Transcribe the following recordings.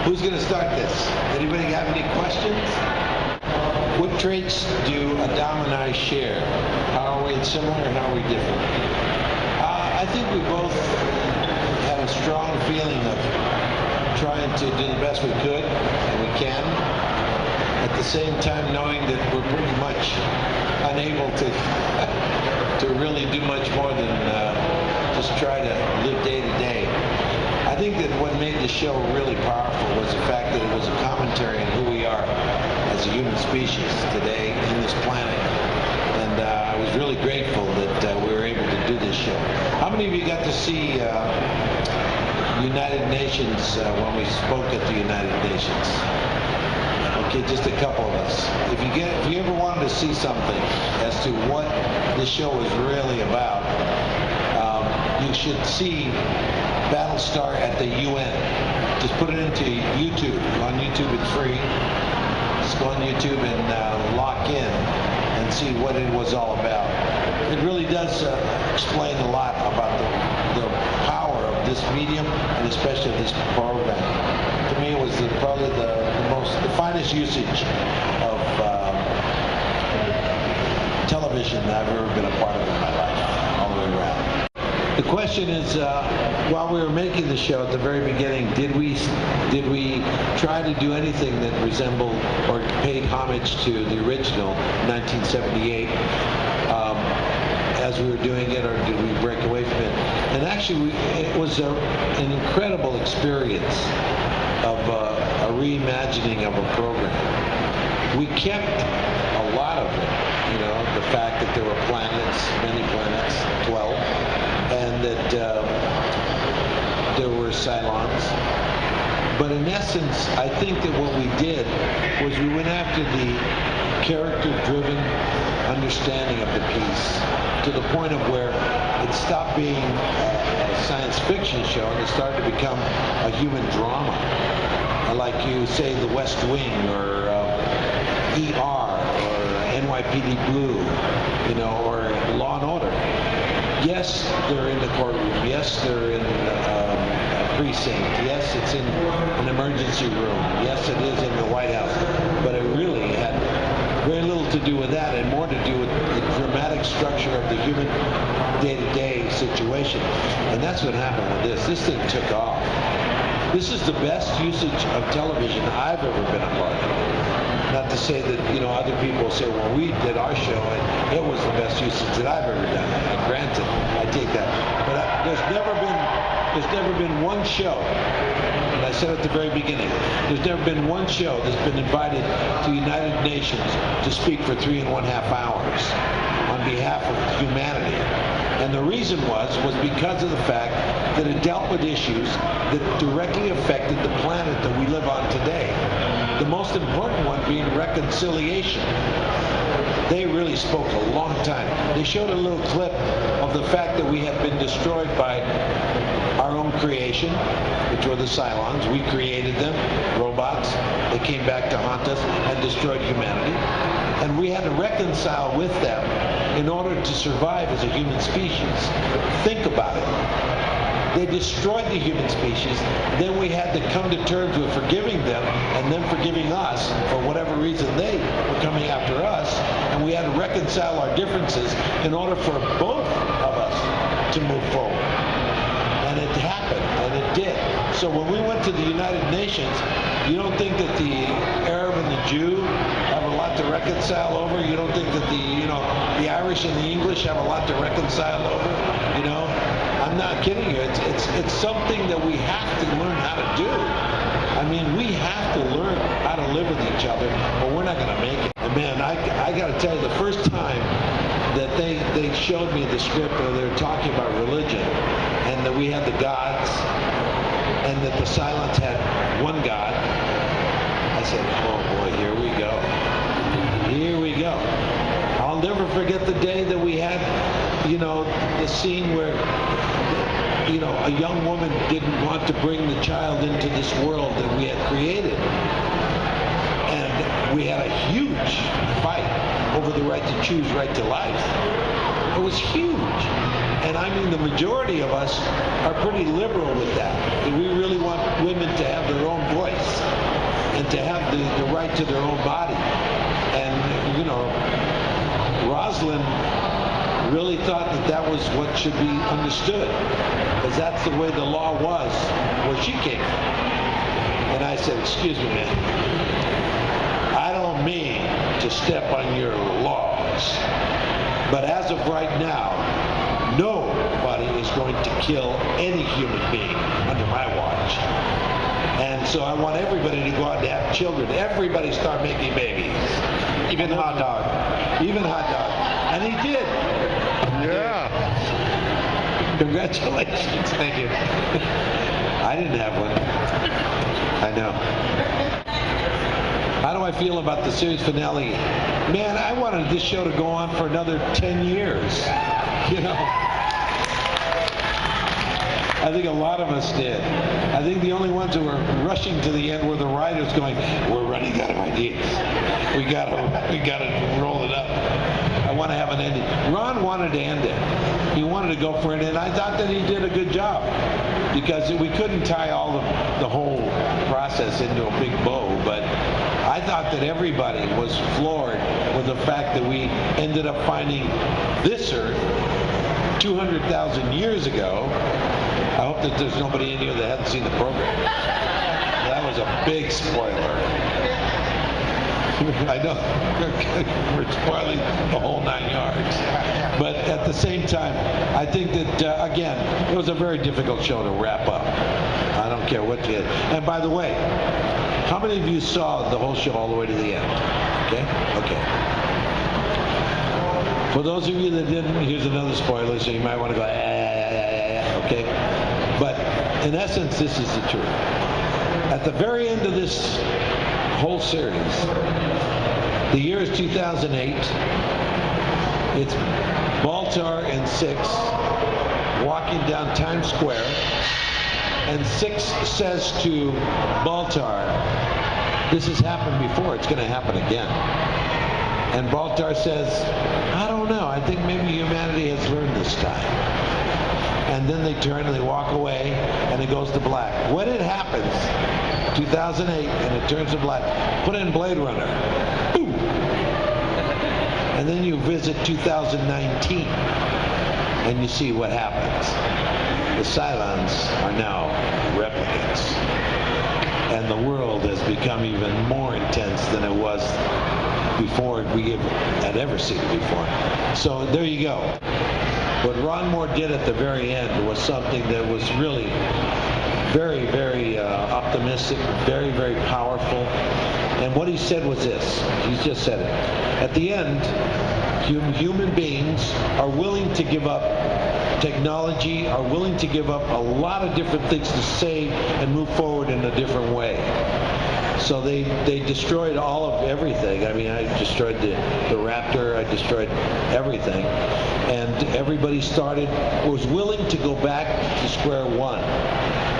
Who's going to start this? Anybody have any questions? What traits do Adam and I share? How are we similar and how are we different? I think we both have a strong feeling of trying to do the best we could, and we can. At the same time, knowing that we're pretty much unable to really do much more than just try to live day to day. I think that what made the show really powerful was the fact that it was a commentary on who we are as a human species today in this planet. And I was really grateful that we were able to do this show. How many of you got to see United Nations when we spoke at the United Nations? Okay, just a couple of us. If you ever wanted to see something as to what this show is really about, you should see Battlestar at the UN. Just put it into YouTube. On YouTube, it's free. Just go on YouTube and lock in and see what it was all about. It really does explain a lot about the power of this medium and especially this program. To me, it was probably the finest usage of television that I've ever been a part of in my life, all the way around. The question is, while we were making the show at the very beginning, did we try to do anything that resembled or paid homage to the original 1978 as we were doing it, or did we break away from it? And actually, it was an incredible experience of a reimagining of a program. We kept a lot of it, the fact that there were planets, many planets, 12, and that there were Cylons. But in essence, I think that what we did was we went after the character-driven understanding of the piece to the point of where it stopped being a science fiction show and it started to become a human drama. Like you say, The West Wing, or ER, or NYPD Blue, or Law and Order. Yes, they're in the courtroom. Yes, they're in a precinct. Yes, it's in an emergency room. Yes, it is in the White House. But it really had very little to do with that and more to do with the dramatic structure of the human day-to-day situation. And that's what happened with this. This thing took off. This is the best usage of television I've ever been a part of. Not to say that, other people say, well, we did our show and it was the best usage that I've ever done. And granted, I take that. But there's never been one show, and I said at the very beginning, there's never been one show that's been invited to the United Nations to speak for 3.5 hours on behalf of humanity. And the reason was because of the fact that it dealt with issues that directly affected the planet that we live on today. The most important one being reconciliation. They really spoke a long time. They showed a little clip of the fact that we had been destroyed by our own creation, which were the Cylons. We created them, robots. They came back to haunt us and destroyed humanity. And we had to reconcile with them in order to survive as a human species. Think about it. They destroyed the human species. Then we had to come to terms with forgiving them and them forgiving us for whatever reason they were coming after us. And we had to reconcile our differences in order for both of us to move forward. And it happened, and it did. So when we went to the United Nations, you don't think that the Arab and the Jew have a lot to reconcile over? You don't think that the Irish and the English have a lot to reconcile over? I'm not kidding you. It's something that we have to learn how to do. I mean, we have to learn how to live with each other, or we're not going to make it. And man, I got to tell you, the first time that they showed me the script where they were talking about religion, and that we had the gods, and that the Cylons had one god, I said, oh boy, here we go. Here we go. I'll never forget the day that we had, the scene where, a young woman didn't want to bring the child into this world that we had created. And we had a huge fight over the right to choose, right to life. It was huge. And I mean, the majority of us are pretty liberal with that. We really want women to have their own voice. to have the right to their own body. And, you know, Rosalind really thought that that was what should be understood, because that's the way the law was where she came from. And I said, excuse me, man, I don't mean to step on your laws, but as of right now, nobody is going to kill any human being under my watch. And so I want everybody to go out and have children. Everybody start making babies. Even hot dog. Even hot dog. And he did. Yeah. Congratulations. Thank you. I didn't have one. I know. How do I feel about the series finale? Man, I wanted this show to go on for another 10 years. You know? I think a lot of us did. I think the only ones who were rushing to the end were the writers going, we're running out of ideas. We gotta roll it up. I want to have an ending. Ron wanted to end it. He wanted to go for it, and I thought that he did a good job, because we couldn't tie all the whole process into a big bow, but I thought that everybody was floored with the fact that we ended up finding this Earth 200,000 years ago. I hope that there's nobody in here that hasn't seen the program. That was a big spoiler. I know we're spoiling the whole 9 yards. But at the same time, I think that, again, it was a very difficult show to wrap up. I don't care what you... And by the way, how many of you saw the whole show all the way to the end? Okay? Okay. For those of you that didn't, here's another spoiler, so you might want to go, okay? But in essence, this is the truth. At the very end of this whole series, the year is 2008. It's Baltar and Six walking down Times Square, and Six says to Baltar, this has happened before, it's going to happen again. And Baltar says, I don't know, I think maybe humanity has learned this time. And then they turn and they walk away, and it goes to black. When it happens, 2008, and it turns to black, put in Blade Runner. Boom! And then you visit 2019, and you see what happens. The Cylons are now replicants. And the world has become even more intense than it was before we had ever seen it before. So there you go. What Ron Moore did at the very end was something that was really very, very optimistic, very, very powerful. And what he said was this. He just said it. At the end, human beings are willing to give up technology, are willing to give up a lot of different things to save and move forward in a different way. So they destroyed all of everything. I mean, I destroyed the Raptor, I destroyed everything. And everybody was willing to go back to square one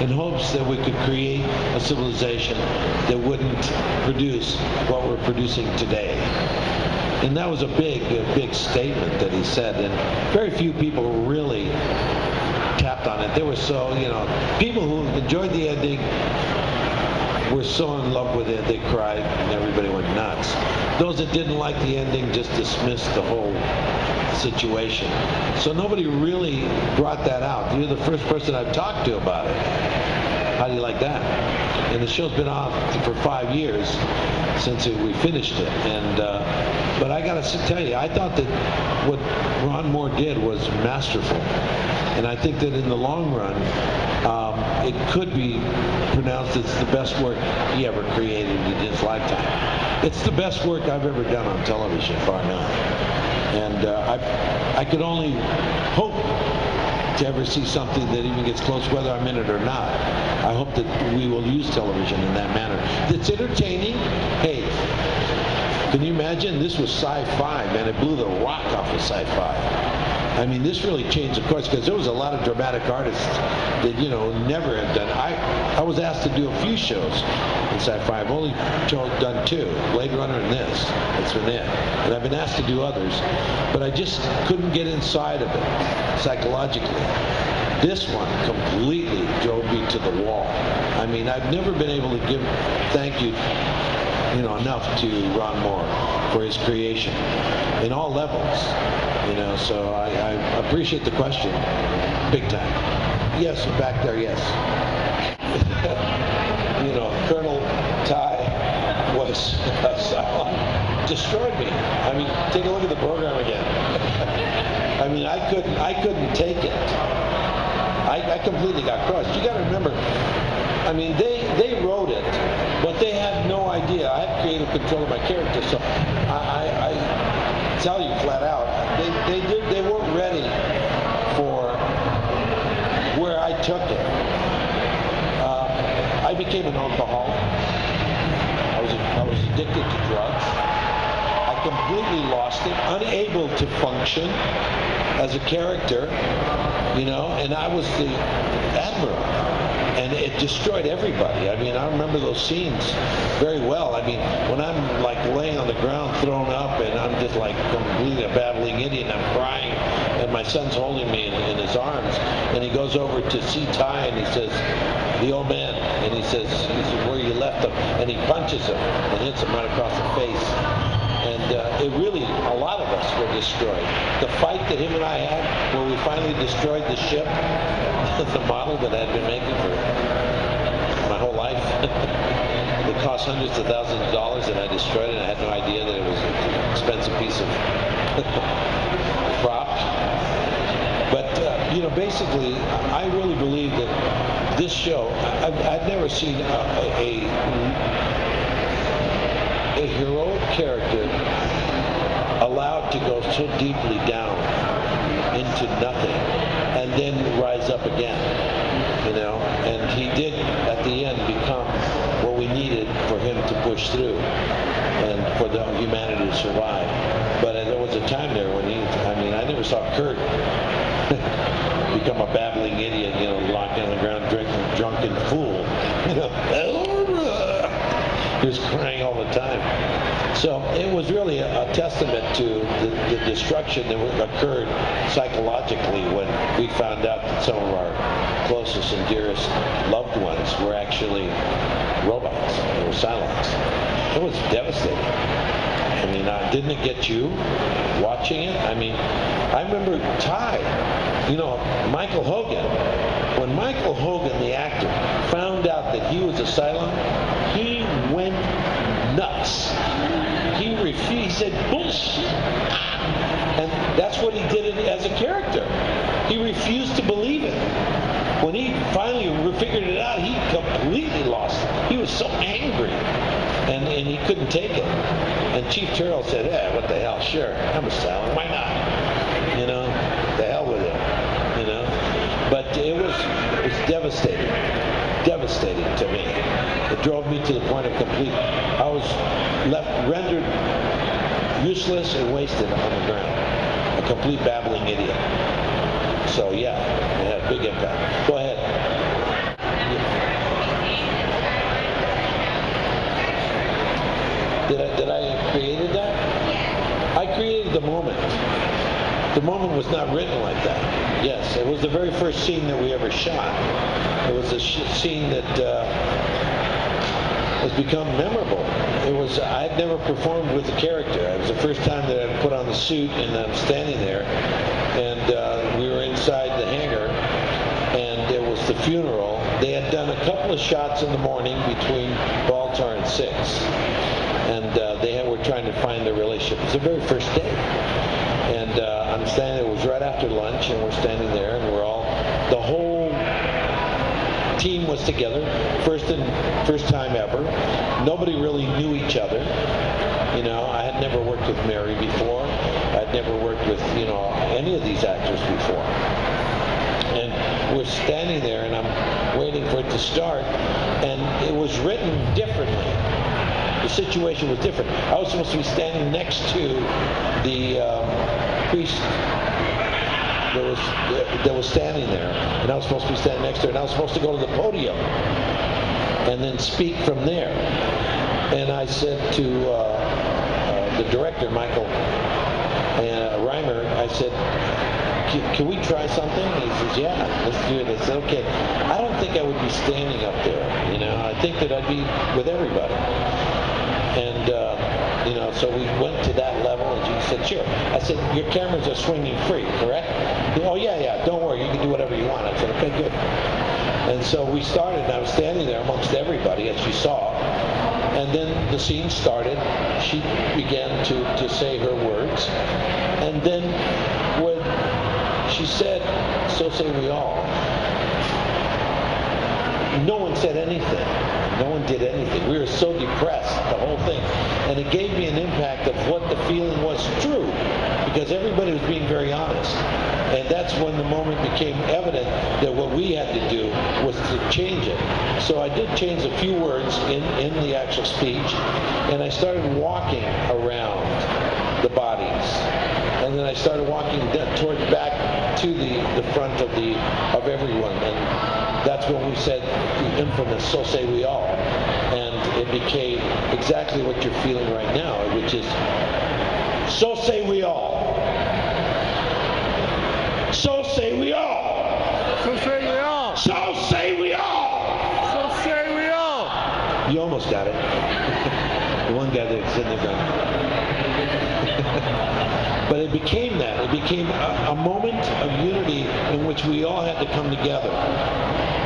in hopes that we could create a civilization that wouldn't produce what we're producing today. And that was a big statement that he said, and very few people really tapped on it. They were so, people who enjoyed the ending were so in love with it, they cried, and everybody went nuts. Those that didn't like the ending just dismissed the whole situation. So nobody really brought that out. You're the first person I've talked to about it. How do you like that? And the show's been off for 5 years since we finished it. And but I got to tell you, I thought that what Ron Moore did was masterful. And I think that in the long run, it could be pronounced it's the best work he ever created in his lifetime. It's the best work I've ever done on television, bar none. And I could only hope to ever see something that even gets close, whether I'm in it or not. I hope that we will use television in that manner. It's entertaining. Hey, can you imagine? This was sci-fi, man. It blew the rock off of sci-fi. I mean, this really changed the course, because there was a lot of dramatic artists that, never had done. I was asked to do a few shows in sci-fi. I've only done 2, Blade Runner and this. That's been it. And I've been asked to do others, but I just couldn't get inside of it psychologically. This one completely drove me to the wall. I mean, I've never been able to give thank you, enough to Ron Moore for his creation in all levels. So I appreciate the question, big time. Yes, back there, yes. Colonel Ty was destroyed me. I mean, take a look at the program again. I mean, I couldn't take it. I completely got crushed. You got to remember, I mean, they wrote it, but they had no idea. I had creative control of my character, so I tell you flat out, they weren't ready for where I took it. I became an alcoholic. I was addicted to drugs. I completely lost it, unable to function as a character, and I was the admiral. And it destroyed everybody. I mean, I remember those scenes very well. I mean, when I'm like laying on the ground, thrown up, and I'm just like completely a babbling idiot, and I'm crying, and my son's holding me in his arms, and he goes over to see Ty, and he says, the old man, and he says, where you left him, and he punches him and hits him right across the face. And it really, a lot of us were destroyed. The fight that him and I had, where we finally destroyed the ship, the model that I had been making for my whole life. It cost hundreds of thousands of dollars, and I destroyed it, and I had no idea that it was an expensive piece of prop. But, basically, I really believe that this show, I've never seen a heroic character allowed to go so deeply down into nothing and then rise up again, and he did at the end become what we needed for him to push through and for the humanity to survive. But there was a time there when I never saw Kurt become a babbling idiot, locked on the ground, drunken fool, He was crying all the time. So it was really a testament to the destruction that occurred psychologically when we found out that some of our closest and dearest loved ones were actually robots. They were Cylons. It was devastating. I mean, didn't it get you watching it? I mean, I remember Ty, Michael Hogan. When Michael Hogan, the actor, found out that he was a Cylon, he went nuts. He refused. He said, bullshit. And that's what he did as a character. He refused to believe it. When he finally figured it out, he completely lost it. He was so angry. And he couldn't take it. And Chief Turtle said, what the hell, sure, I'm a Cylon, why not? The hell with it, But it was devastating to me. It drove me to the point of complete, I was rendered useless and wasted on the ground. A complete babbling idiot. So yeah, it had a big impact. Go ahead. Did I created that? I created the moment. The moment was not written like that. Yes, it was the very first scene that we ever shot. It was a scene that has become memorable. I had never performed with the character. It was the first time that I put on the suit and I'm standing there, and we were inside the hangar, and it was the funeral. They had done a couple of shots in the morning between Baltar and 6, and they were trying to find their relationship. It was the very first day. And I'm standing, it was right after lunch, and we're standing there, and the whole team was together, first time ever. Nobody really knew each other. I had never worked with Mary before. I'd never worked with, any of these actors before. And we're standing there, and I'm waiting for it to start, and it was written differently. The situation was different. I was supposed to be standing next to the priest that was standing there, and I was supposed to be standing next to her, and I was supposed to go to the podium and then speak from there. And I said to the director, Michael and Reimer, I said, can we try something? And he says, yeah, let's do it. I said, okay. I don't think I would be standing up there. I think that I'd be with everybody. And, so we went to that level, and she said, sure. I said, your cameras are swinging free, correct? Oh, yeah, don't worry. You can do whatever you want. I said, okay, good. And so we started, and I was standing there amongst everybody, as you saw. And then the scene started. She began to say her words. And then when she said, so say we all, no one said anything. No one did anything. We were so depressed, the whole thing. And it gave me an impact of what the feeling was true, because everybody was being very honest. And that's when the moment became evident that what we had to do was to change it. So I did change a few words in the actual speech, and I started walking around the bodies. And then I started walking towards back to the front of everyone. And that's when we said the infamous "So say we all," and it became exactly what you're feeling right now, which is "So say we all." So say we all. So say we all. So say we all. So say we all. You almost got it. The one guy that's sitting there going. But it became that. It became a moment of unity in which we all had to come together.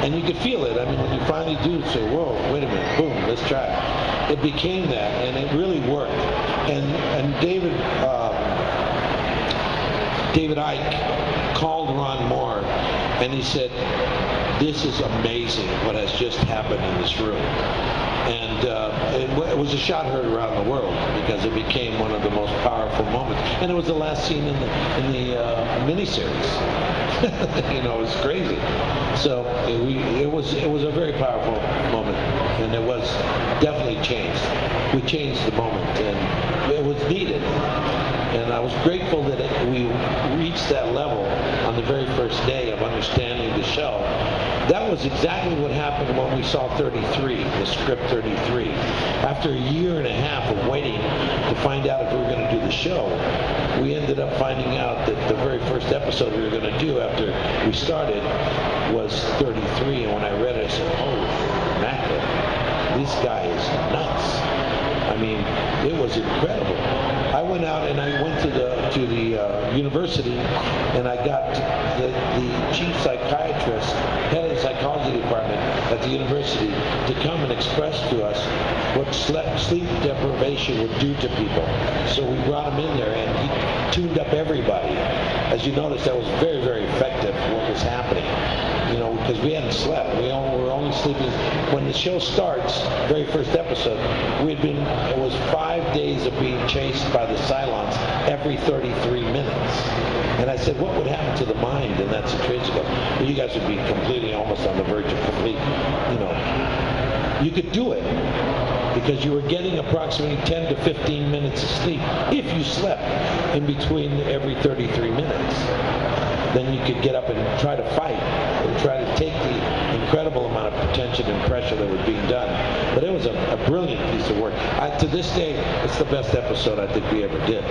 And you could feel it. I mean, when you finally do say, whoa, wait a minute, boom, let's try it. It became that, and it really worked. And David Icke called Ron Moore, and he said, this is amazing what has just happened in this room. And it was a shot heard around the world because it became one of the most powerful moments. And it was the last scene in the miniseries. It was crazy. So it was a very powerful moment, and it was definitely changed. We changed the moment, and it was needed. And I was grateful that we reached that level on the very first day of understanding the show. That was exactly what happened when we saw 33, the script 33. After a year and a half of waiting to find out if we were going to do the show, we ended up finding out that the very first episode we were going to do after we started was 33. And when I read it, I said, holy mackerel, this guy is nuts. I mean, it was incredible. I went out and I went to the university, and I got the chief psychiatrist, head of the psychology department at the university, to come and express to us what sleep deprivation would do to people. So we brought him in there, and he tuned up everybody. As you notice, that was very, very effective, what was happening. Because we hadn't slept. We were only sleeping. When the show starts, very first episode, it was 5 days of being chased by the Cylons every 33 minutes. And I said, what would happen to the mind in that situation? He goes, well, you guys would be completely, almost on the verge of complete, You could do it because you were getting approximately 10 to 15 minutes of sleep if you slept in between every 33 minutes. Then you could get up and try to fight and try to take the incredible amount of tension and pressure that was being done. But it was a brilliant piece of work. To this day, it's the best episode I think we ever did.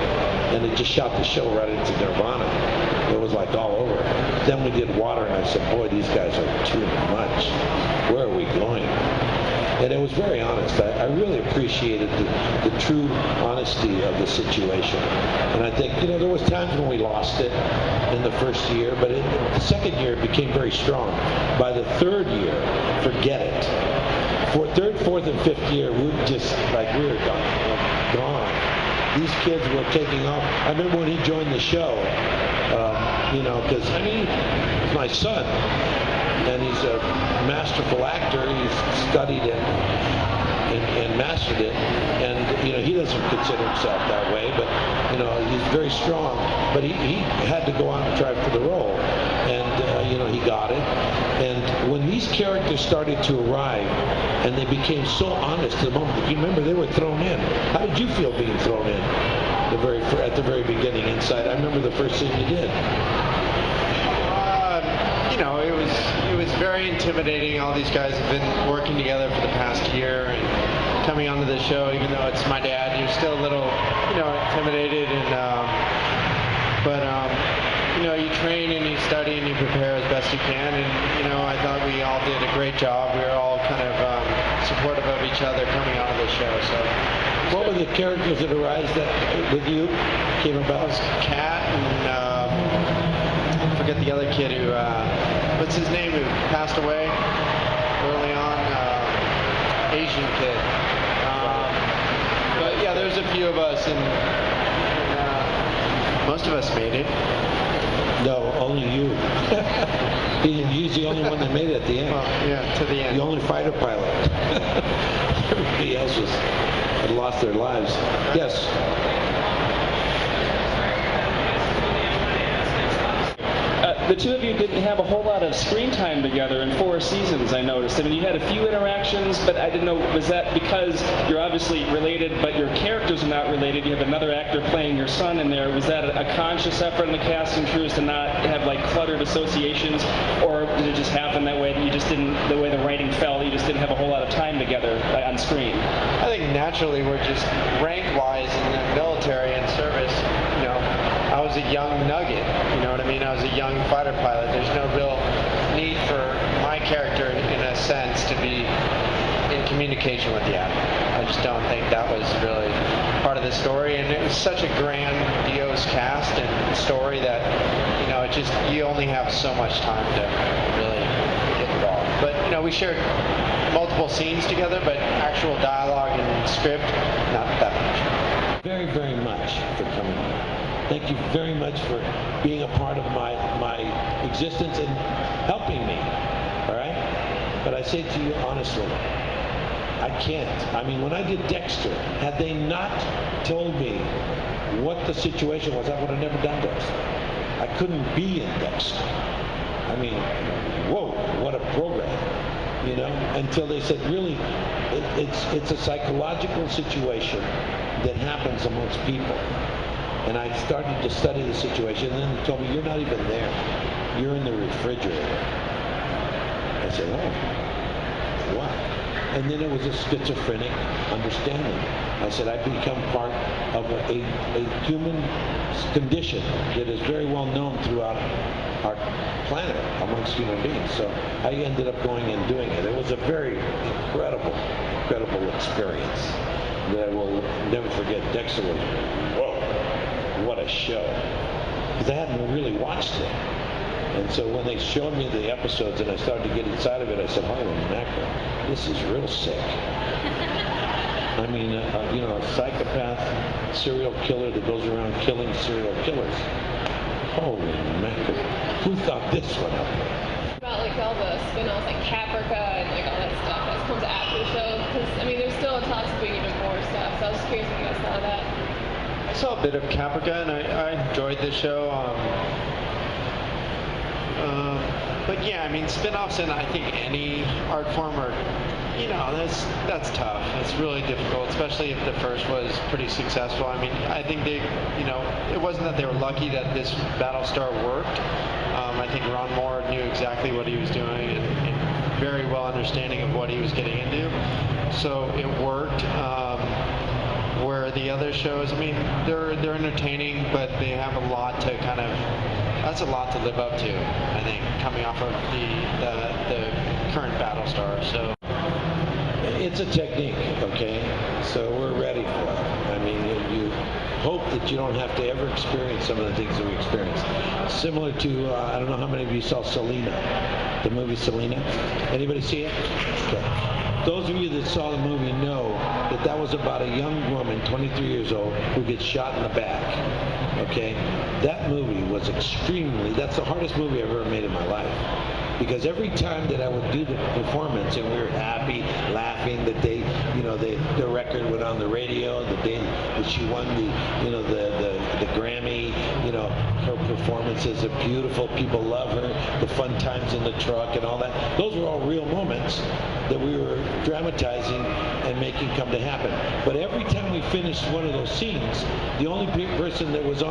And it just shot the show right into Nirvana. It was like all over. Then we did Water, and I said, boy, these guys are too much. Where are we going? And it was very honest. I really appreciated the true honesty of the situation. And I think, there was times when we lost it in the first year, but the second year it became very strong. By the third year, forget it. For third, fourth, and fifth year, we were just like, we were gone. These kids were taking off. I remember when he joined the show, because, he's my son. And he's a masterful actor. He's studied it and mastered it. And, he doesn't consider himself that way, but, he's very strong. But he had to go on and try for the role. And, he got it. And when these characters started to arrive, and they became so honest to the moment, if you remember, they were thrown in. How did you feel being thrown in at the very beginning inside? I remember the first thing you did. It was very intimidating. All these guys have been working together for the past year, and coming onto the show, even though it's my dad, you're still a little, intimidated. And but you train and you study and you prepare as best you can. And, I thought we all did a great job. We were all kind of supportive of each other coming onto the show. So, what were the characters that arise that with you came about? Kat and I forget the other kid who, what's his name, who passed away early on, Asian kid. But yeah, there's a few of us, and most of us made it. No, only you. He's the only one that made it at the end. Well, yeah, to the end. The only fighter pilot. Everybody else had lost their lives. Yes. The two of you didn't have a whole lot of screen time together in 4 seasons, I noticed. I mean, you had a few interactions, but I didn't know, was that because you're obviously related, but your characters are not related? You have another actor playing your son in there. Was that a conscious effort in the cast and crews to not have, like, cluttered associations? Or did it just happen that way, that you just didn't, the way the writing fell, you just didn't have a whole lot of time together on screen? I think naturally we're just rank-wise in the military and service, I was a young nugget, you know what I mean? I was a young fighter pilot. There's no real need for my character, in a sense, to be in communication with the actor. I just don't think that was really part of the story. And it was such a grandiose cast and story that, it just, you only have so much time to really get involved. But, we shared multiple scenes together, but actual dialogue and script, not that much. Very, very much for coming here. Thank you very much for being a part of my existence and helping me, all right? But I say to you honestly, I can't. I mean, when I did Dexter, had they not told me what the situation was, I would have never done Dexter. I couldn't be in Dexter. I mean, whoa, what a program, until they said, really, it's a psychological situation that happens amongst people. And I started to study the situation, and then they told me, you're not even there. You're in the refrigerator. I said, oh, what? And then it was a schizophrenic understanding. I said, I've become part of a human condition that is very well known throughout our planet amongst human beings. So I ended up going and doing it. It was a very incredible experience that I will never forget. Dexter was, whoa. What a show. Because I hadn't really watched it. And so when they showed me the episodes and I started to get inside of it, I said, holy mackerel, this is real sick. I mean, a psychopath serial killer that goes around killing serial killers. Holy mackerel. Who thought this one up? About all the spin-offs like Caprica and all that stuff that comes after the show. Because, there's still talks of doing even more stuff. So I was just curious if you guys saw that. I saw a bit of Caprica, and I enjoyed the show. But yeah, spin-offs in, I think, any art form are, that's tough. It's really difficult, especially if the first was pretty successful. I think they, it wasn't that they were lucky that this Battlestar worked. I think Ron Moore knew exactly what he was doing and very well understanding of what he was getting into. So it worked. Where the other shows, they're entertaining, but they have a lot to that's a lot to live up to, I think, coming off of the current Battlestar. So it's a technique, okay? So we're ready for it. You hope that you don't have to ever experience some of the things that we experienced. Similar to, I don't know how many of you saw Selena, the movie Selena. Anybody see it? Okay. Those of you that saw the movie know that that was about a young woman, 23 years old, who gets shot in the back, okay? That movie was that's the hardest movie I've ever made in my life. Because every time that I would do the performance and we were happy, laughing, that the record went on the radio, the day that she won the Grammy, her performances are beautiful, people love her, the fun times in the truck and all that. Those were all real moments that we were dramatizing and making come to happen. But every time we finished one of those scenes, the only person that was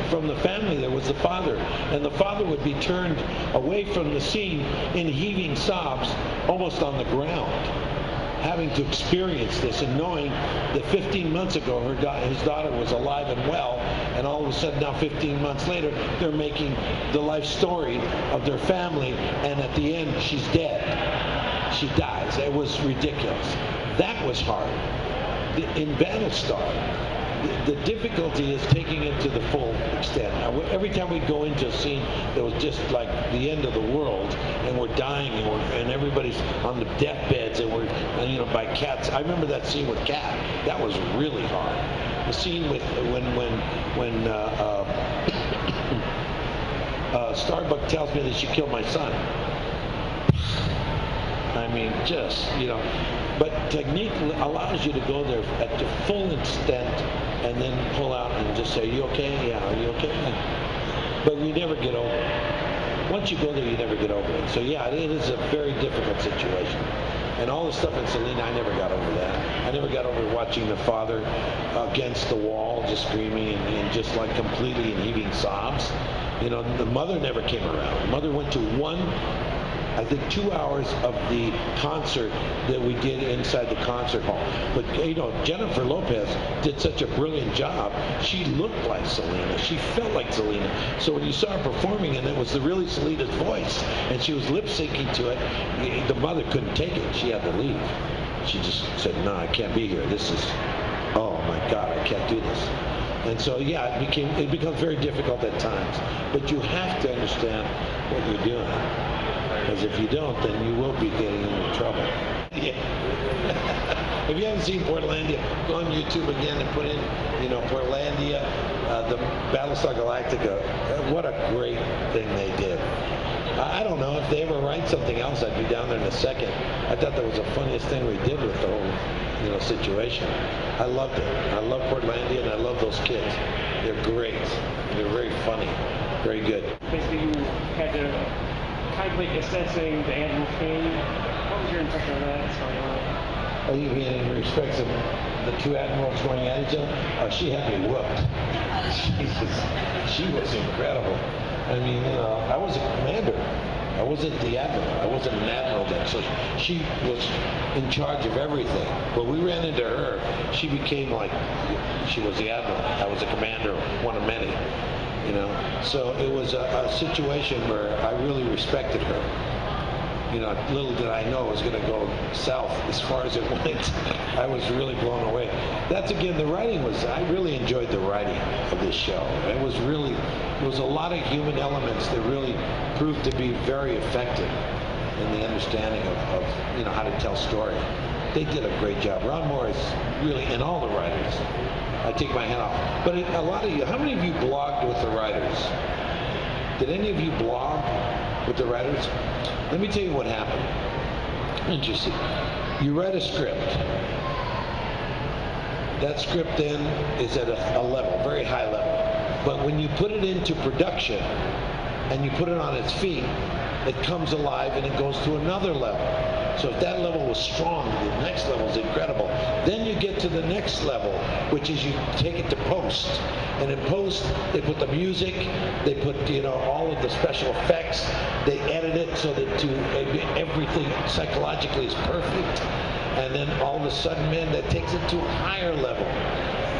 from the family there was the father. And the father would be turned away from the scene in heaving sobs, almost on the ground. having to experience this and knowing that 15 months ago his daughter was alive and well, and all of a sudden now 15 months later they're making the life story of their family, and at the end she's dead. She dies. It was ridiculous. That was hard. In Battlestar, the difficulty is taking it to the full extent. Now, every time we go into a scene that was just like the end of the world, and we're dying, and everybody's on the deathbeds, and we're, by cats. I remember that scene with Cat. That was really hard. The scene with when Starbuck tells me that she killed my son. I mean, but technique allows you to go there at the full extent and then pull out and just say, are you okay? Yeah, are you okay? But you never get over it. Once you go there, you never get over it. So yeah, it is a very difficult situation. And all the stuff in Selena, I never got over that. I never got over watching the father against the wall, just screaming and just like completely in heaving sobs. The mother never came around. The mother went to I think 2 hours of the concert that we did inside the concert hall. But, Jennifer Lopez did such a brilliant job. She looked like Selena. She felt like Selena. So when you saw her performing and it was really Selena's voice and she was lip syncing to it, the mother couldn't take it. She had to leave. She just said, no, I can't be here. This is, oh my God, I can't do this. And so, yeah, it becomes very difficult at times. But you have to understand what you're doing. Because if you don't, then you will be getting into trouble. Yeah. If you haven't seen Portlandia, go on YouTube again and put in, Portlandia, the Battlestar Galactica. What a great thing they did. I don't know if they ever write something else, I'd be down there in a second. I thought that was the funniest thing we did with the whole, situation. I loved it. I love Portlandia and I love those kids. They're great. They're very funny. Very good. Basically, you had to contemplate assessing the Admiral King. What was your impression of that storyline? Oh, you mean in respect of the two admirals going at each other? She had me whooped. Jesus, she was incredible. I mean, I was a commander. I wasn't the admiral. I wasn't an admiral then. So she was in charge of everything. When we ran into her, she became like, she was the admiral. I was a commander, one of many. So it was a situation where I really respected her. Little did I know it was going to go south as far as it went. I was really blown away. That's again, the writing I really enjoyed the writing of this show. It was a lot of human elements that really proved to be very effective in the understanding of how to tell story. They did a great job. Ron Moore is really, and all the writers, I take my hat off. But a lot of you, how many of you blogged with the writers? Did any of you blog with the writers? Let me tell you what happened. Interesting. You write a script. That script then is at a level, very high level. But when you put it into production and you put it on its feet, it comes alive and it goes to another level. So if that level was strong, the next level is incredible. Then you get to the next level, which is you take it to post. And in post, they put the music, they put all of the special effects, they edit it so that everything psychologically is perfect. And then all of a sudden, man, that takes it to a higher level.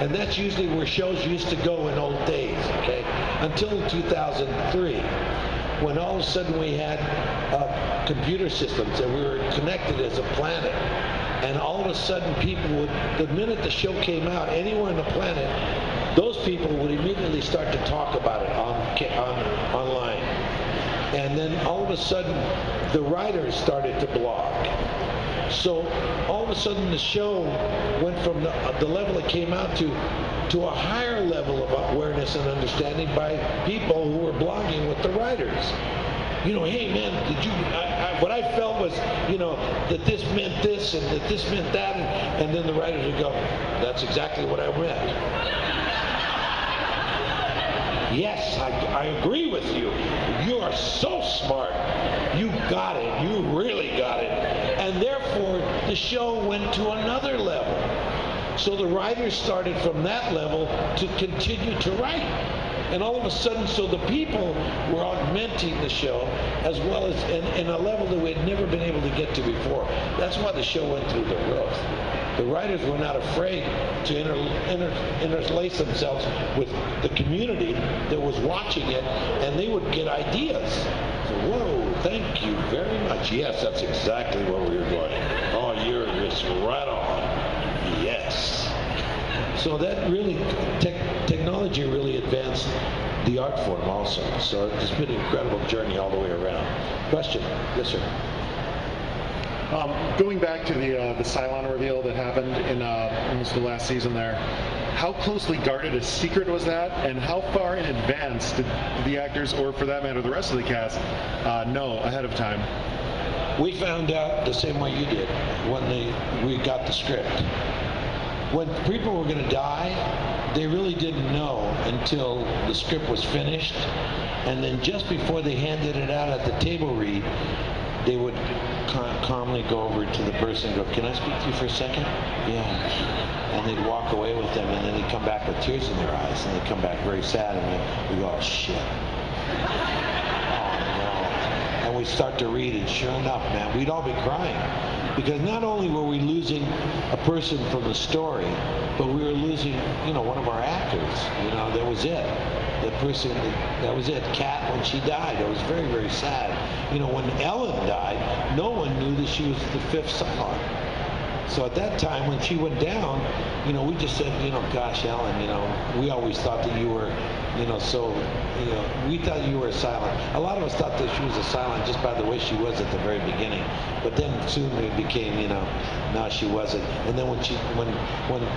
And that's usually where shows used to go in old days, okay? Until 2003. When all of a sudden we had computer systems and we were connected as a planet, and all of a sudden people the minute the show came out, anywhere on the planet, those people would immediately start to talk about it online. And then all of a sudden, the writers started to blog. So all of a sudden the show went from the level it came out to a higher level of awareness and understanding by people who were blogging with the writers. Hey man, what I felt was, that this meant this and that this meant that, and then the writers would go, that's exactly what I meant. Yes, I agree with you. You are so smart. You got it. You really got it. And therefore, the show went to another level. So the writers started from that level to continue to write. And all of a sudden, so the people were augmenting the show as well as in a level that we had never been able to get to before. That's why the show went through the roof. The writers were not afraid to interlace themselves with the community that was watching it, and they would get ideas. So, whoa, thank you very much. Yes, that's exactly what we were doing. Oh, you're just right on. Yes. So that really, technology really advanced the art form also. So it's been an incredible journey all the way around. Question? Yes, sir. Going back to the Cylon reveal that happened in almost the last season there, how closely guarded a secret was that, and how far in advance did the actors, or for that matter the rest of the cast, know ahead of time? We found out the same way you did when we got the script. When people were going to die, they really didn't know until the script was finished, and then just before they handed it out at the table read, they would calmly go over to the person and go, "Can I speak to you for a second?" "Yeah." And they'd walk away with them, and then they'd come back with tears in their eyes, and they'd come back very sad, and we go, "Oh, shit." Oh, no. And we'd start to read, and sure enough, man, we'd all be crying. Because not only were we losing a person from the story, but we were losing, one of our actors. That was it. The person, that was it. Kat, when she died, it was very, very sad. When Ellen died, no one knew that she was the fifth Cylon. So at that time, when she went down, we just said, "Gosh, Ellen, we always thought that you were, we thought you were a Cylon." A lot of us thought that she was a Cylon just by the way she was at the very beginning. But then soon it became, no, she wasn't. And then when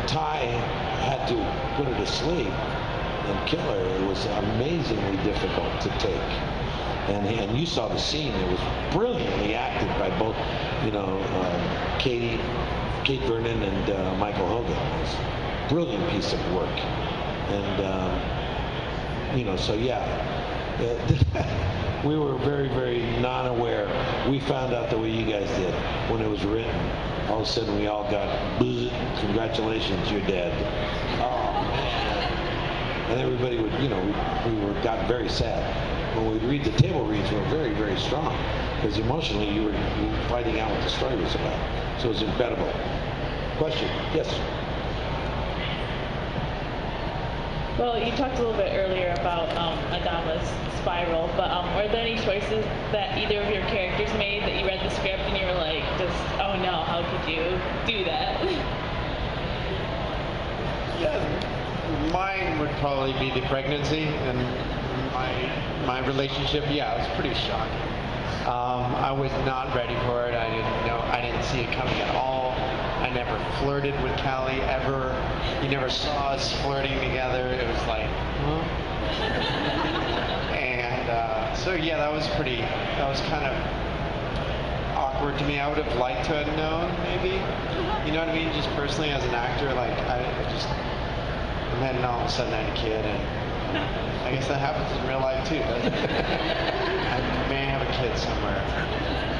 Ty had to put her to sleep and kill her, it was amazingly difficult to take. And you saw the scene. It was brilliantly acted by both, Kate Vernon and Michael Hogan. It was a brilliant piece of work. And, so yeah, we were very, very non-aware. We found out the way you guys did when it was written. All of a sudden we all got, "Congratulations, you're dead." Oh, man. And everybody would, we got very sad. When we'd read the table reads, we were very, very strong. Because emotionally, you were finding out what the story was about. So it was incredible. Question? Yes? Well, you talked a little bit earlier about Adama's spiral, but were there any choices that either of your characters made that you read the script and you were like, oh no, how could you do that? Yeah, mine would probably be the pregnancy, and my relationship, it was pretty shocking. I was not ready for it. I didn't see it coming at all. I never flirted with Callie ever. You never saw us flirting together. It was like, huh? And so yeah, that was kind of awkward to me. I would have liked to have known, maybe. You know what I mean? Just personally as an actor, like and then all of a sudden I had a kid, and I guess that happens in real life too, doesn't it? I may have a kid somewhere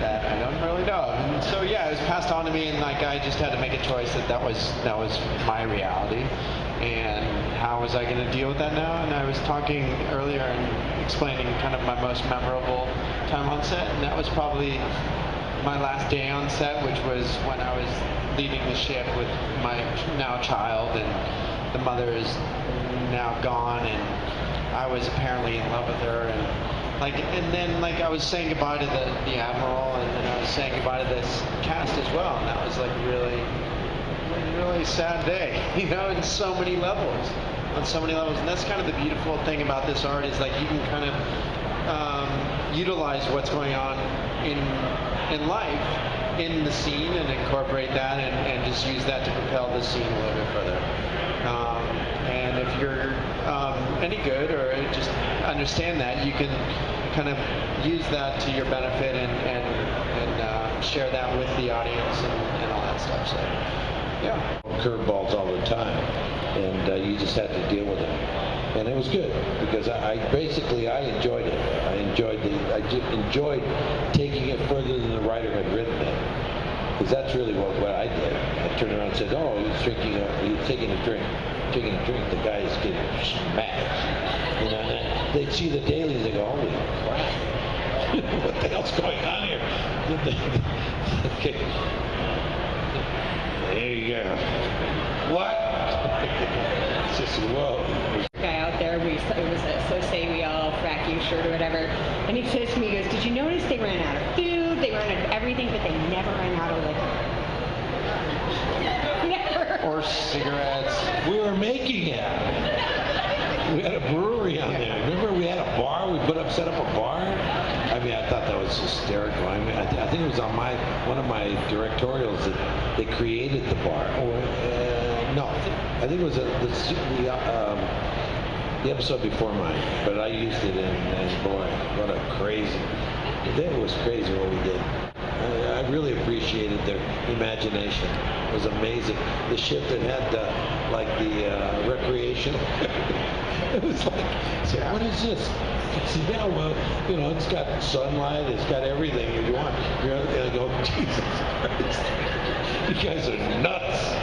that I don't really know of. And so yeah, it was passed on to me, and I just had to make a choice that was my reality. And how was I going to deal with that now? And I was talking earlier and explaining kind of my most memorable time on set, and that was probably my last day on set, which was when I was leaving the ship with my now child, and the mother is now gone, and I was apparently in love with her, and then I was saying goodbye to the admiral, and then I was saying goodbye to this cast as well, and that was really sad day, in so many levels, and that's kind of the beautiful thing about this art is you can kind of utilize what's going on in life in the scene and incorporate that and just use that to propel the scene a little bit further. And if you're any good or just understand that, you can kind of use that to your benefit and share that with the audience and all that stuff. So, yeah. Curveballs all the time, and you just had to deal with them. And it was good because I enjoyed it. I enjoyed taking it further than the writer had written it. Because that's really what I did. I turned around and said, "Oh, he's taking a drink." taking a drink, the guy's getting smashed. You know, and they'd see the dailies, they go, holy crap. What the hell's going on here? Okay. There you go. What? It's just, whoa. Guy out there, it was a So Say We All frack you shirt or whatever, and he says to me, he goes, did you notice they ran out of food, they ran out of everything, but they never ran out of liquor? Never. Or cigarettes. We were making it. We had a brewery on there. Remember we had a bar? We set up a bar. I mean, I thought that was hysterical. I mean, I think it was on one of my directorials that they created the bar. No, I think it was the episode before mine. But I used it, and boy, what a crazy! It was crazy what we did. I really appreciated their imagination. It was amazing. The ship that had the recreation. It was like, so what is this? I said, yeah, well, you know, it's got sunlight, it's got everything you want. You know, and I go, Jesus Christ, you guys are nuts.